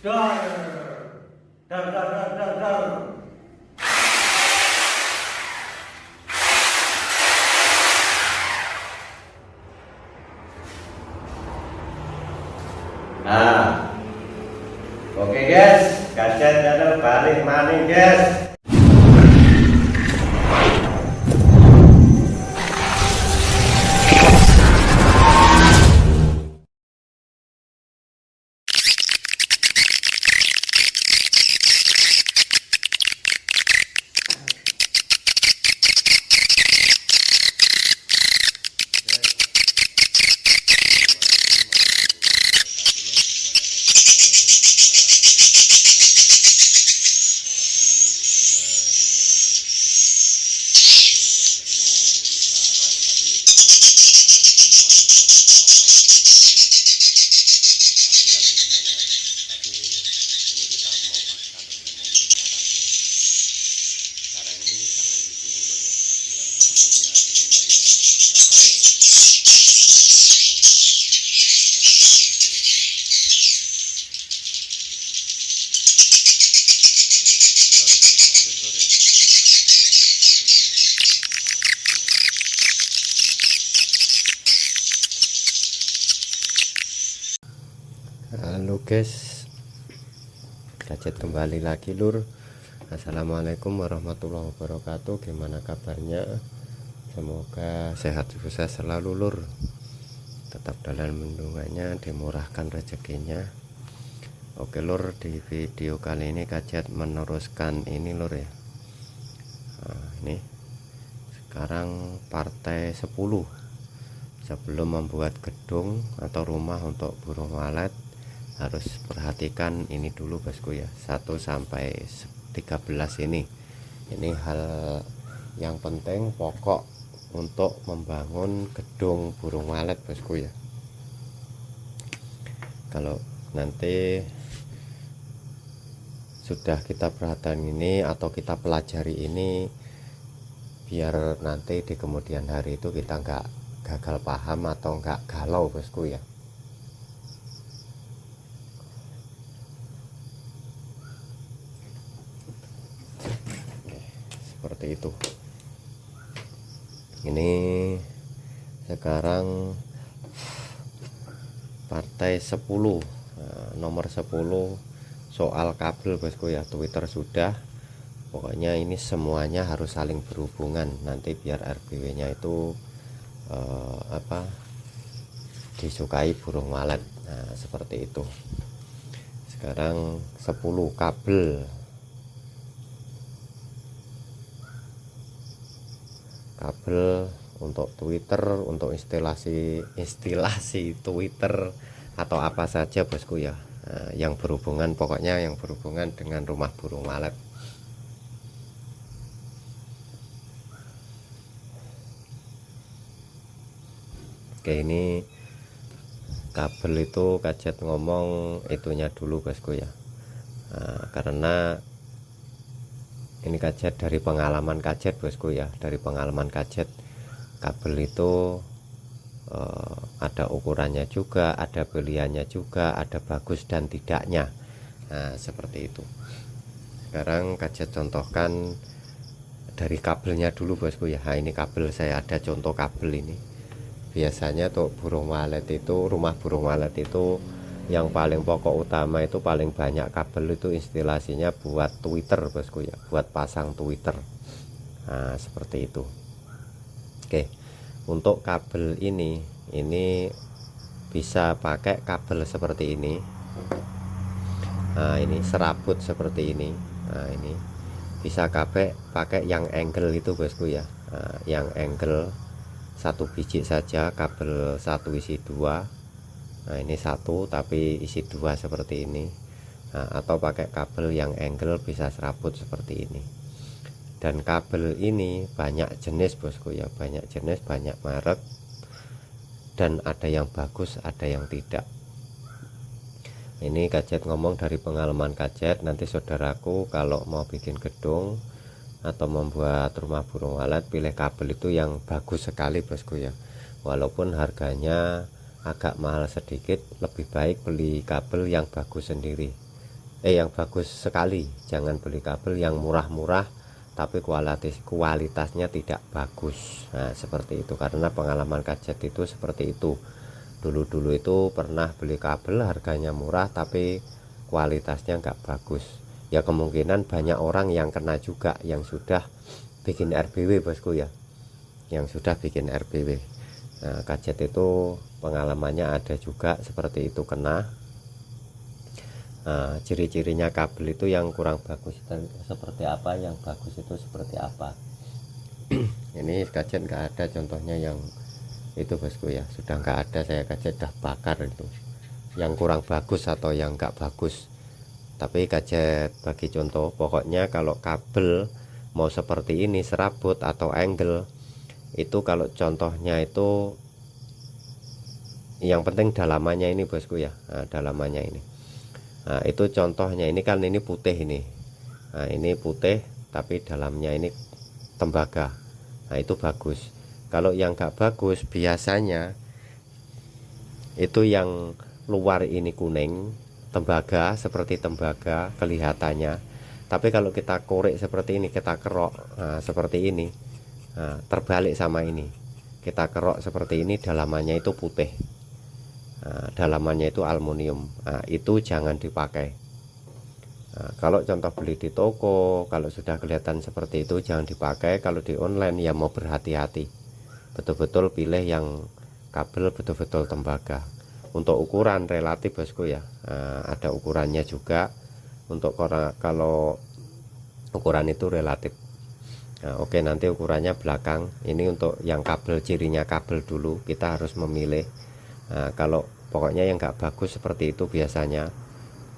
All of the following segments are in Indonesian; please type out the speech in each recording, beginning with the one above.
Dar, dar, dar, dar, dar, dar. Nah, oke guys, kaset channel balik maning guys. Halo guys, gadget kembali lagi lur. Assalamualaikum warahmatullahi wabarakatuh. Gimana kabarnya? Semoga sehat sukses selalu lur. Tetap dalam lindungannya, dimurahkan rezekinya. Oke lur, di video kali ini gadget meneruskan ini lur ya. Nah, ini sekarang partai 10. Sebelum membuat gedung atau rumah untuk burung walet, harus perhatikan ini dulu bosku ya, 1 sampai 13 ini hal yang penting pokok untuk membangun gedung burung walet bosku ya. Kalau nanti sudah kita perhatikan ini atau kita pelajari ini, biar nanti di kemudian hari itu kita nggak gagal paham atau nggak galau bosku ya. Seperti itu. Ini sekarang partai 10. Nah, nomor 10 soal kabel bosku ya. Twitter sudah, pokoknya ini semuanya harus saling berhubungan nanti biar RBW nya itu disukai burung walet. Nah seperti itu. Sekarang 10 kabel untuk Twitter, untuk instalasi Twitter atau apa saja bosku ya. Nah, yang berhubungan, pokoknya yang berhubungan dengan rumah burung walet. Oke, ini kabel itu gadget ngomong itunya dulu bosku ya. Nah, karena ini gadget dari pengalaman gadget bosku ya, dari pengalaman gadget kabel itu ada ukurannya juga, ada beliannya juga, ada bagus dan tidaknya. Nah seperti itu. Sekarang gadget contohkan dari kabelnya dulu bosku ya. Nah, ini kabel, saya ada contoh kabel ini. Biasanya tuh burung walet itu, rumah burung walet itu yang paling pokok utama itu paling banyak kabel itu instalasinya buat Twitter bosku ya, buat pasang Twitter. Nah seperti itu. Oke, untuk kabel ini bisa pakai kabel seperti ini. Nah ini serabut seperti ini. Nah ini bisa pakai yang angle itu bosku ya. Nah, yang angle 1 biji saja, kabel 1 isi 2. Nah ini 1 tapi isi 2 seperti ini. Nah, atau pakai kabel yang angle bisa serabut seperti ini. Dan kabel ini banyak jenis bosku ya, banyak jenis, banyak merek, dan ada yang bagus ada yang tidak. Ini gadget ngomong dari pengalaman gadget. Nanti saudaraku kalau mau bikin gedung atau membuat rumah burung walet, pilih kabel itu yang bagus sekali bosku ya. Walaupun harganya agak mahal sedikit, lebih baik beli kabel yang bagus sendiri. yang bagus sekali. Jangan beli kabel yang murah-murah tapi kualitasnya tidak bagus. Nah seperti itu, karena pengalaman Kajet itu seperti itu. Dulu-dulu itu pernah beli kabel harganya murah tapi kualitasnya nggak bagus. Ya kemungkinan banyak orang yang kena juga, yang sudah bikin RBW bosku ya, yang sudah bikin RBW. Nah Kajet itu pengalamannya ada juga seperti itu, kena. Nah, ciri-cirinya kabel itu yang kurang bagus seperti apa, yang bagus itu seperti apa. Ini Kajet nggak ada contohnya yang itu bosku ya, sudah nggak ada. Saya Kajet dah bakar itu yang kurang bagus atau yang nggak bagus. Tapi Kajet bagi contoh, pokoknya kalau kabel mau seperti ini, serabut atau angle itu, kalau contohnya itu yang penting dalamannya ini bosku ya. Nah, dalamannya ini, nah itu contohnya ini kan, ini putih ini. Nah ini putih tapi dalamnya ini tembaga. Nah itu bagus. Kalau yang gak bagus biasanya itu yang luar ini kuning, tembaga, seperti tembaga kelihatannya. Tapi kalau kita korek seperti ini, kita kerok, nah, seperti ini, nah, terbalik sama ini, kita kerok seperti ini, dalamannya itu putih. Nah, dalamannya itu aluminium. Nah, itu jangan dipakai. Nah, kalau contoh beli di toko, kalau sudah kelihatan seperti itu jangan dipakai. Kalau di online ya mau berhati-hati, betul-betul pilih yang kabel betul-betul tembaga. Untuk ukuran relatif bosku ya, nah, ada ukurannya juga. Untuk kalau ukuran itu relatif. Nah, oke, nanti ukurannya belakang. Ini untuk yang kabel, cirinya kabel dulu kita harus memilih. Nah, kalau pokoknya yang nggak bagus seperti itu biasanya,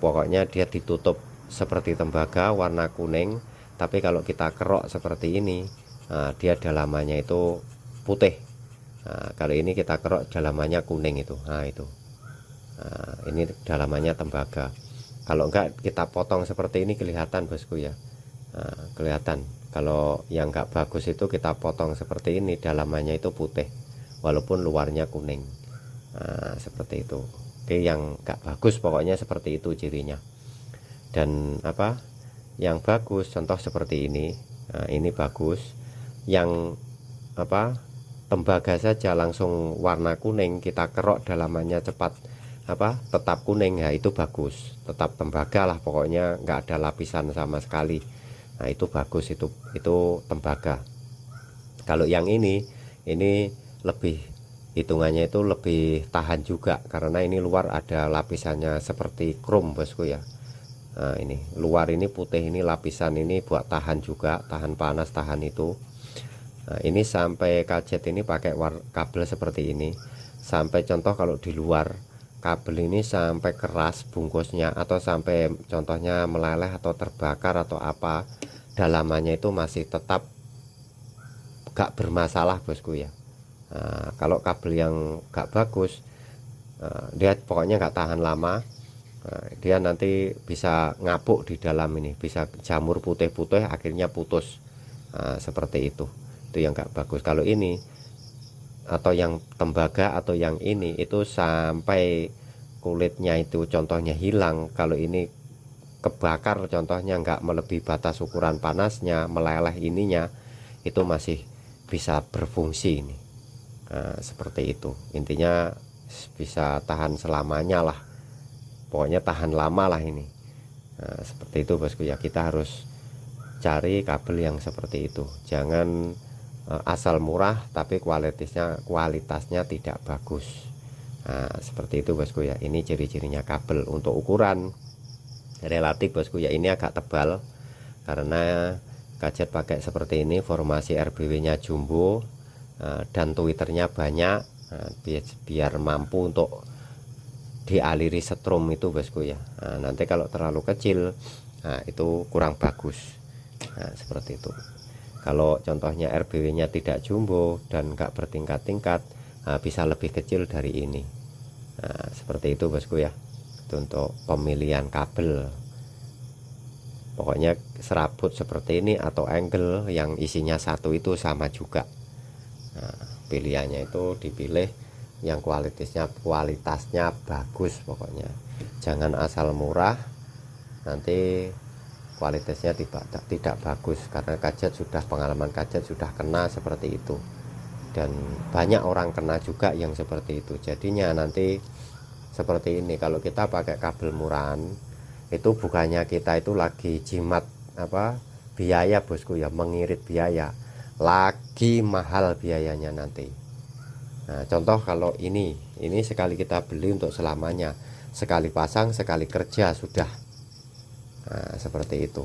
pokoknya dia ditutup seperti tembaga warna kuning, tapi kalau kita kerok seperti ini, nah, dia dalamannya itu putih. Nah, kalau ini kita kerok dalamannya kuning itu. Nah itu, nah, ini dalamannya tembaga. Kalau enggak kita potong seperti ini kelihatan bosku ya. Nah, kelihatan. Kalau yang nggak bagus itu kita potong seperti ini, dalamannya itu putih walaupun luarnya kuning. Nah, seperti itu. Oke, yang nggak bagus pokoknya seperti itu cirinya. Dan apa yang bagus, contoh seperti ini. Nah, ini bagus. Yang apa, tembaga saja langsung warna kuning, kita kerok dalamannya cepat apa, tetap kuning, ya itu bagus. Tetap tembaga lah pokoknya, nggak ada lapisan sama sekali. Nah itu bagus, itu tembaga. Kalau yang ini lebih, hitungannya itu lebih tahan juga, karena ini luar ada lapisannya seperti krom bosku ya. Nah ini luar ini putih, ini lapisan ini buat tahan juga, tahan panas, tahan itu. Nah ini sampai Kajet ini pakai kabel seperti ini, sampai contoh kalau di luar kabel ini sampai keras bungkusnya, atau sampai contohnya meleleh atau terbakar atau apa, dalamannya itu masih tetap gak bermasalah bosku ya. Nah, kalau kabel yang gak bagus, dia pokoknya gak tahan lama. Nah, dia nanti bisa ngapuk di dalam ini, bisa jamur putih-putih akhirnya putus. Nah, seperti itu yang gak bagus. Kalau ini atau yang tembaga atau yang ini itu sampai kulitnya itu contohnya hilang. Kalau ini kebakar contohnya nggak melebihi batas ukuran panasnya, meleleh ininya, itu masih bisa berfungsi ini. Nah, seperti itu intinya, bisa tahan selamanya lah, pokoknya tahan lama lah ini. Nah, seperti itu bosku ya, kita harus cari kabel yang seperti itu. Jangan asal murah tapi kualitasnya tidak bagus. Nah, seperti itu bosku ya, ini ciri-cirinya kabel. Untuk ukuran relatif bosku ya, ini agak tebal karena Kajet pakai seperti ini, formasi RBW nya jumbo, dan tweeternya banyak, biar mampu untuk dialiri setrum itu bosku ya. Nah, nanti kalau terlalu kecil, nah itu kurang bagus. Nah seperti itu. Kalau contohnya RBW nya tidak jumbo dan nggak bertingkat-tingkat, bisa lebih kecil dari ini. Nah seperti itu bosku ya, itu untuk pemilihan kabel. Pokoknya serabut seperti ini atau angle yang isinya satu itu sama juga. Nah, pilihannya itu dipilih yang kualitasnya bagus pokoknya. Jangan asal murah nanti kualitasnya tidak bagus, karena kajet sudah, pengalaman kajet sudah kena seperti itu, dan banyak orang kena juga yang seperti itu. Jadinya nanti seperti ini, kalau kita pakai kabel murahan itu bukannya kita itu lagi jimat biaya bosku ya, mengirit biaya, lagi mahal biayanya nanti. Nah, contoh kalau ini sekali kita beli untuk selamanya, sekali pasang sekali kerja sudah. Nah, seperti itu.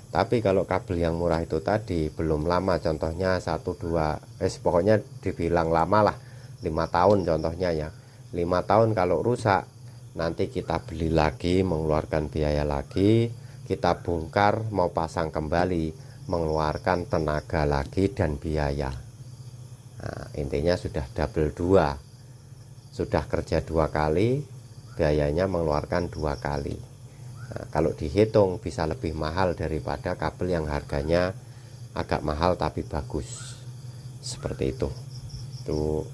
Tapi kalau kabel yang murah itu tadi belum lama, contohnya 1-2 pokoknya dibilang lama lah, 5 tahun contohnya ya. 5 tahun kalau rusak, nanti kita beli lagi, mengeluarkan biaya lagi, kita bongkar mau pasang kembali, mengeluarkan tenaga lagi dan biaya. Nah, intinya sudah double 2, sudah kerja 2 kali, biayanya mengeluarkan 2 kali. Nah, kalau dihitung bisa lebih mahal daripada kabel yang harganya agak mahal tapi bagus. Seperti itu. Itu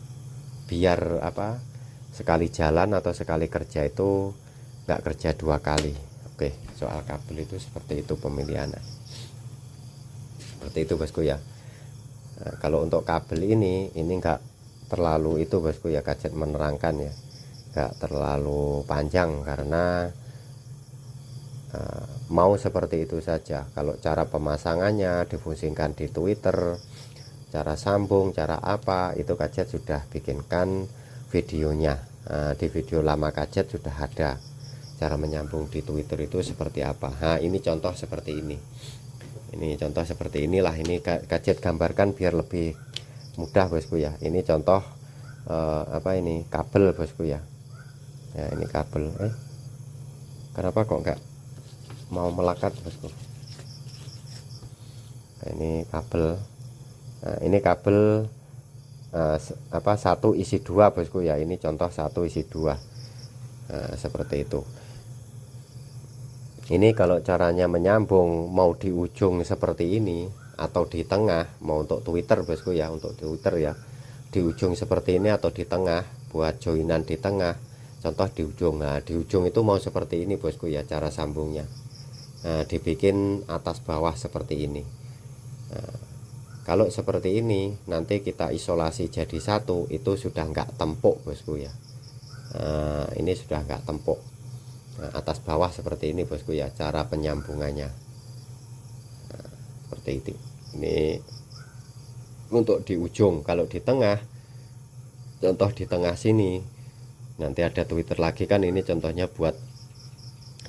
biar sekali jalan atau sekali kerja itu nggak kerja 2 kali. Oke, soal kabel itu seperti itu pemilihannya. Seperti itu bosku ya. Nah, kalau untuk kabel ini nggak terlalu itu bosku ya, kajet menerangkan ya, nggak terlalu panjang karena mau seperti itu saja. Kalau cara pemasangannya difungsikan di Twitter, cara sambung, cara apa, itu kajet sudah bikinkan videonya. Nah, di video lama kajet sudah ada cara menyambung di Twitter itu seperti apa. Nah, ini contoh seperti ini. Ini contoh seperti inilah, ini kajet gambarkan biar lebih mudah bosku ya. Ini contoh ini kabel bosku ya. Ya, ini kabel. Kenapa kok enggak mau melekat bosku? Nah, ini kabel. Nah, ini kabel 1 isi 2 bosku ya. Ini contoh 1 isi 2. Nah, seperti itu. Ini kalau caranya menyambung mau di ujung seperti ini atau di tengah, mau untuk Twitter bosku ya, untuk Twitter ya, di ujung seperti ini atau di tengah, buat joinan di tengah, contoh di ujung. Nah, di ujung itu mau seperti ini bosku ya cara sambungnya. Nah, dibikin atas bawah seperti ini. Nah, kalau seperti ini nanti kita isolasi jadi satu, itu sudah enggak tempuk bosku ya. Nah, ini sudah enggak tempuk. Nah, atas bawah seperti ini bosku ya cara penyambungannya. Nah, seperti itu. Ini untuk di ujung. Kalau di tengah, contoh di tengah sini nanti ada Twitter lagi kan, ini contohnya buat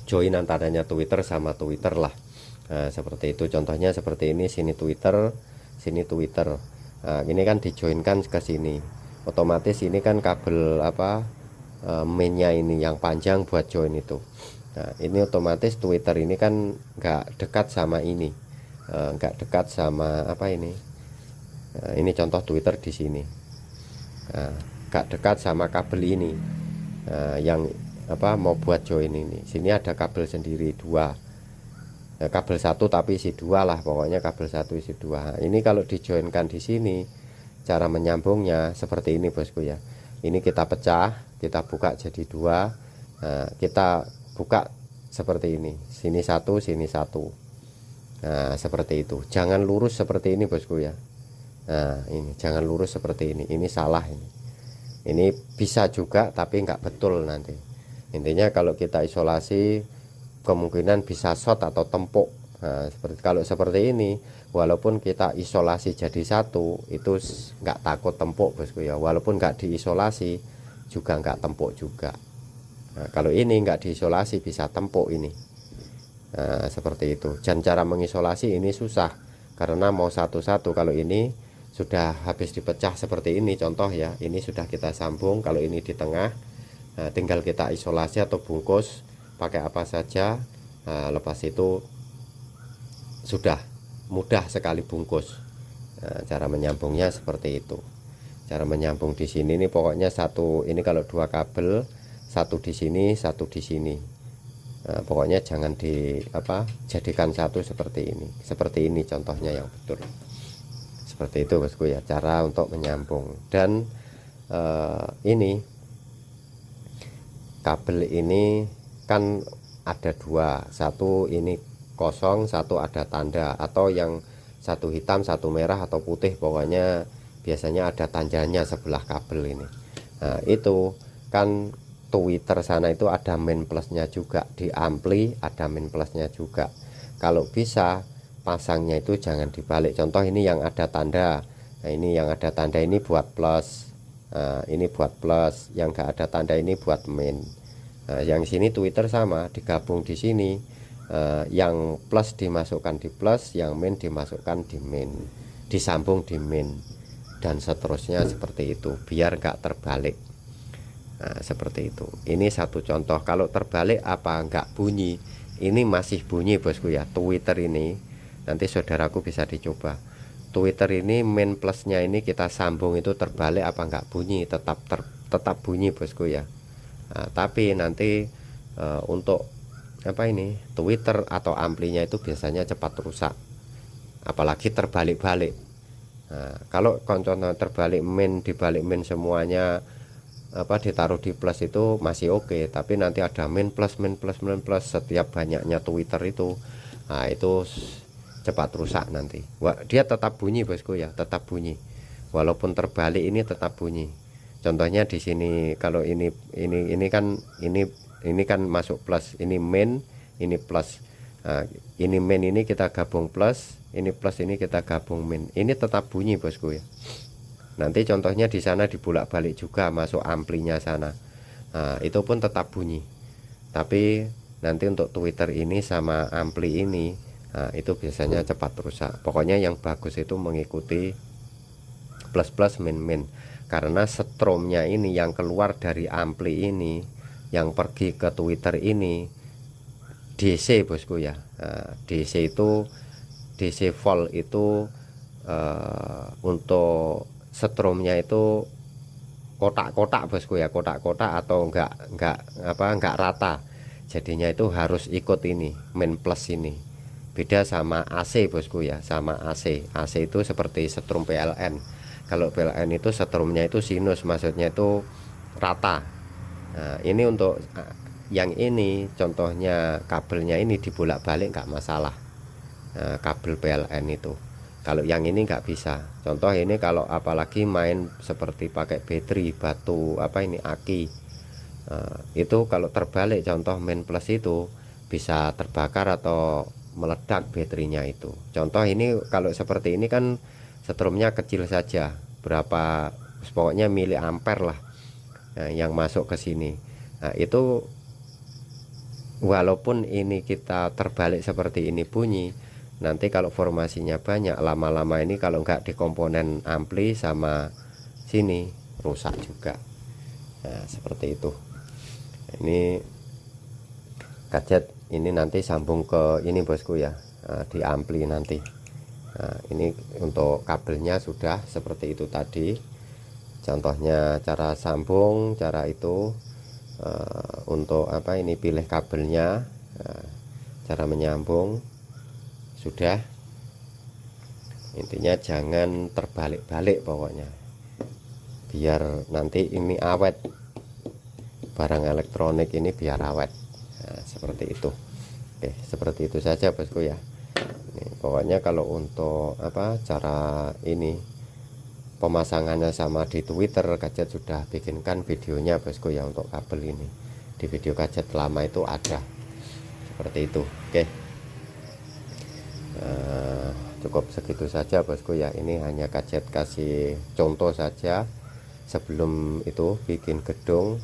join antaranya Twitter sama Twitter lah. Nah, seperti itu contohnya, seperti ini, sini Twitter, sini Twitter. Nah, ini kan dijoinkan ke sini, otomatis ini kan kabel mainnya ini yang panjang buat join itu. Nah, ini otomatis Twitter ini kan nggak dekat sama ini, nggak dekat sama ini. Nah, ini contoh Twitter di sini. Nah, nggak dekat sama kabel ini. Nah, yang mau buat join ini, sini ada kabel sendiri 2. Nah, kabel 1 tapi isi 2 lah, pokoknya kabel 1 isi 2. Nah, ini kalau dijoinkan di sini, cara menyambungnya seperti ini bosku ya. Ini kita pecah, kita buka jadi 2. Nah, kita buka seperti ini, sini 1, sini 1. Nah, seperti itu. Jangan lurus seperti ini bosku ya. Nah, ini jangan lurus seperti ini salah ini. Ini bisa juga tapi nggak betul nanti. Intinya kalau kita isolasi kemungkinan bisa short atau tempuk. Nah, kalau seperti ini, walaupun kita isolasi jadi satu, itu nggak takut tempuk bosku ya. Walaupun nggak diisolasi juga nggak tempuk juga. Nah, kalau ini nggak diisolasi bisa tempuk ini. Nah, seperti itu. Dan cara mengisolasi ini susah karena mau satu-satu. Kalau ini sudah habis dipecah seperti ini contoh ya, ini sudah kita sambung. Kalau ini di tengah, nah, tinggal kita isolasi atau bungkus pakai apa saja. Nah, lepas itu sudah mudah sekali bungkus. Nah, cara menyambungnya seperti itu. Cara menyambung di sini ini pokoknya satu, ini kalau 2 kabel, 1 di sini, 1 di sini. Nah, pokoknya jangan jadikan satu seperti ini. Seperti ini contohnya yang betul. Seperti itu bosku ya cara untuk menyambung. Dan ini kabel ini kan ada dua, satu ini kosong, satu ada tanda, atau yang satu hitam satu merah atau putih, pokoknya biasanya ada tandanya sebelah kabel ini. Nah itu kan tweeter sana itu ada min plusnya juga, di ampli ada min plusnya juga. Kalau bisa pasangnya itu jangan dibalik, contoh ini yang ada tanda. Nah ini yang ada tanda ini buat plus, nah, ini buat plus, yang gak ada tanda ini buat min. Nah, yang sini tweeter sama digabung di sini, yang plus dimasukkan di plus, yang min dimasukkan di min, disambung di min, dan seterusnya seperti itu biar gak terbalik. Nah, seperti itu. Ini satu contoh. Kalau terbalik apa nggak bunyi? Ini masih bunyi bosku ya. Tweeter ini nanti saudaraku bisa dicoba. Tweeter ini min plusnya ini kita sambung itu terbalik apa nggak bunyi? Tetap bunyi bosku ya. Nah, tapi nanti untuk apa ini tweeter atau amplinya itu biasanya cepat rusak. Apalagi terbalik-balik. Nah, kalau contohnya terbalik min dibalik min semuanya apa ditaruh di plus itu masih oke, tapi nanti ada min plus setiap banyaknya tweeter itu, nah itu cepat rusak nanti. Wah, dia tetap bunyi bosku ya, tetap bunyi walaupun terbalik, ini tetap bunyi. Contohnya di sini kalau ini kan ini kan masuk plus, ini min, ini plus. Nah, ini min ini kita gabung plus, ini plus ini kita gabung min, ini tetap bunyi bosku ya. Nanti contohnya di sana dibolak-balik juga masuk amplinya sana, nah, itu pun tetap bunyi. Tapi nanti untuk tweeter ini sama ampli ini, nah, itu biasanya cepat rusak. Pokoknya yang bagus itu mengikuti plus plus min min, karena stromnya ini yang keluar dari ampli ini yang pergi ke tweeter ini DC bosku ya. Nah, DC itu DC volt itu untuk stromnya itu kotak-kotak bosku ya, kotak-kotak atau enggak rata, jadinya itu harus ikut ini min plus ini. Beda sama AC bosku ya, sama AC itu seperti setrum PLN. Kalau PLN itu setrumnya itu sinus, maksudnya itu rata. Nah ini untuk yang ini contohnya kabelnya ini dibolak-balik nggak masalah, nah, kabel PLN itu. Kalau yang ini nggak bisa. Contoh ini kalau apalagi main seperti pakai baterai batu apa ini aki, itu kalau terbalik contoh min plus itu bisa terbakar atau meledak baterainya itu. Contoh ini kalau seperti ini kan setrumnya kecil saja, berapa pokoknya miliampere lah, nah, yang masuk ke sini. Nah itu walaupun ini kita terbalik seperti ini bunyi, nanti kalau formasinya banyak lama-lama ini kalau enggak di komponen ampli sama sini rusak juga. Nah seperti itu. Ini gadget ini nanti sambung ke ini bosku ya, nah, di ampli nanti. Nah ini untuk kabelnya sudah seperti itu tadi, contohnya cara sambung, cara itu untuk apa ini pilih kabelnya, cara menyambung sudah. Intinya jangan terbalik-balik pokoknya, biar nanti ini awet, barang elektronik ini biar awet. Nah, seperti itu. Oke, seperti itu saja bosku ya. Ini, pokoknya kalau untuk apa cara ini pemasangannya sama di Twitter, gadget sudah bikinkan videonya bosku ya untuk kabel ini. Di video gadget lama itu ada seperti itu. Oke. Cukup segitu saja bosku ya. Ini hanya gadget kasih contoh saja. Sebelum itu bikin gedung,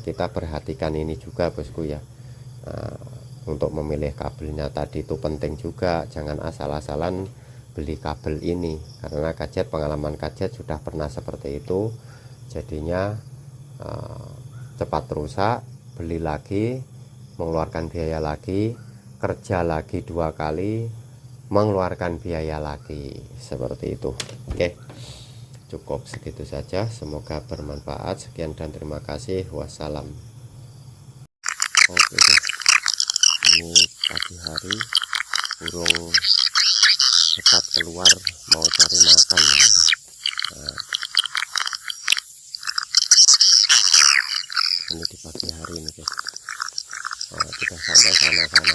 kita perhatikan ini juga bosku ya. Untuk memilih kabelnya tadi itu penting juga, jangan asal-asalan beli kabel ini, karena gadget, pengalaman gadget sudah pernah seperti itu, jadinya cepat rusak, beli lagi, mengeluarkan biaya lagi, kerja lagi 2 kali, mengeluarkan biaya lagi, seperti itu. Oke, cukup segitu saja, semoga bermanfaat. Sekian dan terima kasih, wassalam. Oke guys, ini pagi hari, burung cepat keluar mau cari makan. Nah, ini di pagi hari ini guys. sudah sampai sana-sana.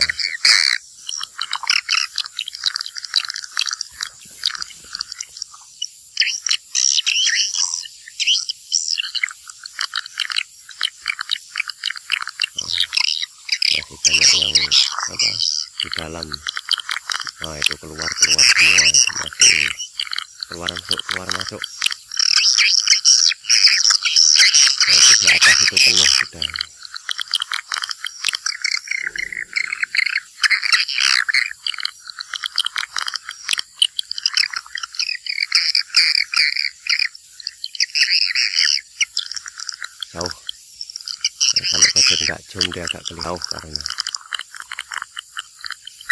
Masih banyak yang apa di dalam. Nah itu keluar semua, itu masih keluar masuk. Nah, di atas itu penuh sudah. Jauh. Nah, kalau kaget nggak zoom dia agak kelihatan karena